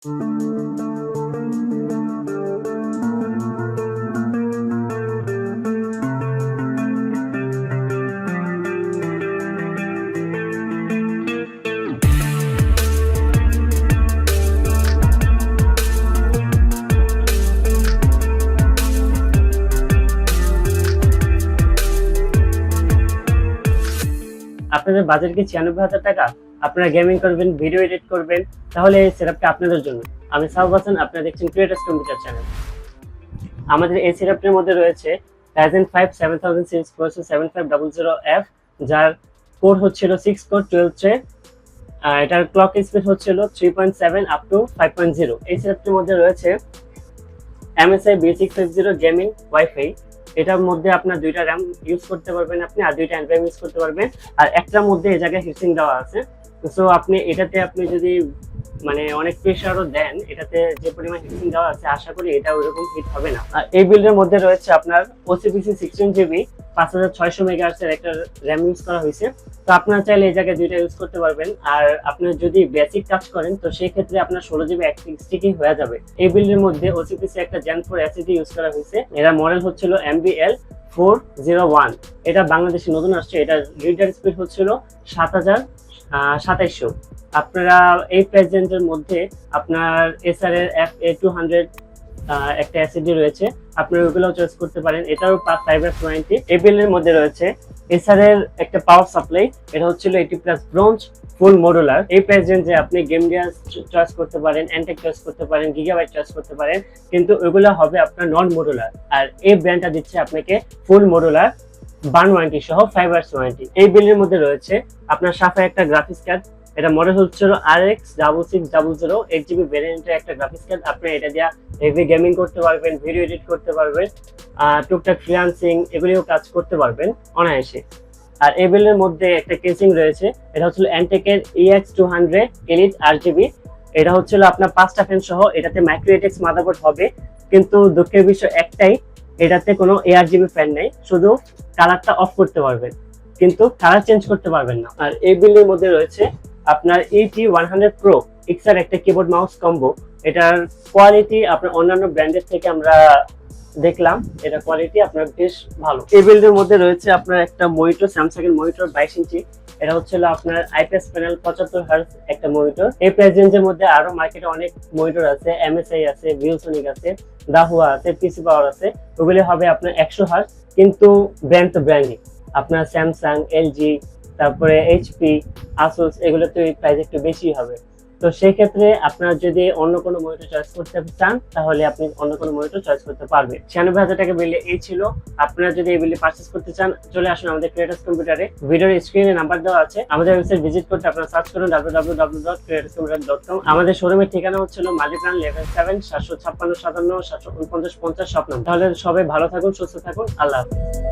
আপনাদের বাজেট কি ৯৬,০০০ টাকা? আপনারা গেমিং করবেন, ভিডিও এডিট করবেন, তাহলে এই সেটআপটা আপনাদের জন্য। আমি সাউফ হাসান, আপনারা দেখছেন ক্রিয়েটার্স কম্পিউটার চ্যানেল। আমাদের এই সেটআপটির মধ্যে রয়েছে Ryzen 5 7000 সিরিজ প্রসেসর 7500F, যার কোর হচ্ছিল 6 কোর 12 থ্রেড। এটার ক্লক স্পিড হচ্ছিল 3.7 আপ টু 5.0। এই সেটআপটির মধ্যে রয়েছে MSI B650 গেমিং ওয়াইফাই। এটার মধ্যে আপনার দুইটা র্যাম ইউজ করতে পারবেন আপনি, আর দুইটা এনভিএম ইউজ করতে পারবেন, আর একটার মধ্যে এই জায়গায় হিটসিং দেওয়া আছে। সো আপনি এটাতে আপনি যদি মানে অনেক প্রেসারও দেন, এটাতে যে পরিমাণ হিটিং দেওয়া আছে আশা করি এটা ওইরকম হিট হবে না। আর এই বিল্ডের মধ্যে রয়েছে আপনার OCPC 16GB 5600 মেগাহার্টজ এর একটা র্যাম ইউজ করা হয়েছে। তো আপনারা চাইলে এই জায়গায় দুইটা ইউজ করতে পারবেন। আর আপনারা যদি বেসিক কাজ করেন তো সেই ক্ষেত্রে আপনার 16GB স্টিকই হয়ে যাবে। এই বিল্ডের মধ্যে OCPC একটা Gen 4 SSD ইউজ করা হয়েছে। এর মডেল হচ্ছিল MBL 401। এটা বাংলাদেশে নতুন আসছে। এটা রিডার স্পিড হচ্ছিল 7700। আপনারা এই প্রাইস রেঞ্জের মধ্যে আপনার এসআর এর FA200 একটা এসএসডি রয়েছে, আপনারা ওগুলোও চয়েস করতে পারেন। এটাও 5 ইয়ার্স ওয়ারেন্টি। এই বিলের মধ্যে রয়েছে এসআর এর একটা পাওয়ার সাপ্লাই, এটা হচ্ছিল 80+ ব্রোঞ্জ ফুল মডুলার। এই প্রাইস রেঞ্জে আপনি গেম ডিয়াস চয়েস করতে পারেন, এনটেক চয়েস করতে পারেন, গিগাবাইট চয়েস করতে পারেন, কিন্তু ওগুলো হবে আপনার নন মডুলার। আর এই ব্র্যান্ডটা দিচ্ছে আপনাকে ফুল মডুলার বার্ন ওয়ারেন্টি সহ 5 ইয়ার্স ওয়ারেন্টি। এই বিলের মধ্যে রয়েছে আপনার সাফাই একটা গ্রাফিক্স কার্ড। এটা মডেল হচ্ছিল RX 6600 8GB ভ্যারিয়েন্টের একটা গ্রাফিক্স কার্ড। আপনি এটা দিয়ে হেভি গেমিং করতে পারবেন, ভিডিও এডিট করতে পারবেন, টুকটাক ফ্রিল্যান্সিং এগুলিও কাজ করতে পারবেন অনায়াসে। আর এই বিলের মধ্যে একটা কেসিং রয়েছে, এটা হচ্ছিল এনটেকের EX200 Elite RGB। এটা হচ্ছিল আপনার 5টা ফ্যান সহ। এটাতে মাইক্রোএটেক্স মাদারবোর্ড হবে, কিন্তু দুঃখের বিষয় একটাই, এটাতে কোনো ARGB ফ্যান নেই, শুধু কালারটা অফ করতে পারবেন কিন্তু কালার চেঞ্জ করতে পারবেন না। আর এই বিলের মধ্যে রয়েছে আপনার ET100 Pro XR একটা কিবোর্ড মাউস কম্বো। এটার কোয়ালিটি আপনার অন্যান্য ব্র্যান্ডের থেকে আমরা দেখলাম, এটা কোয়ালিটি আপনার বেশ ভালো। এই বিল্ডের মধ্যে রয়েছে আপনার একটা মনিটর, স্যামসাং এর মনিটর 22 ইঞ্চি। এটা হচ্ছিল আপনার IPS প্যানেল 75 হার্জ একটা মনিটর। এই প্রাইস রেঞ্জের মধ্যে আরো মার্কেটে অনেক মনিটর আছে, MSI আছে, ভিউসনিক আছে, দাহুয়া আছে, পিসি পাওয়ার আছে। ওগুলি হবে আপনার 100 হার্জ, কিন্তু ব্র্যান্ড তো ব্র্যান্ডই। আপনার স্যামসাং, LG, তারপরে HP, আসুস, এগুলো তো এই প্রাইস একটু বেশি হবে। তো সেই ক্ষেত্রে আপনারা যদি অন্য কোনো মনিটর চয়েস করতে চান তাহলে আপনি অন্য কোনো মনিটর চয়েস করতে পারবেন। ৯৬,০০০ টাকা বিলে এই ছিল। আপনারা যদি এই বিলে পারচেজ করতে চান চলে আসুন আমাদের ক্রিয়েটার্স কম্পিউটারে। ভিডিওর স্ক্রিনে নাম্বার দেওয়া আছে, আমাদের ওয়েবসাইট ভিজিট করতে আপনারা সার্চ করুন www.creatorscomputer.com। আমাদের শোরুমের ঠিকানা হচ্ছিল মালিপ্রাণ লেভেল 7, 756 57 749 50 স্বপ্ন। তাহলে সবাই ভালো থাকুন, সুস্থ থাকুন, আল্লাহ হাফেজ।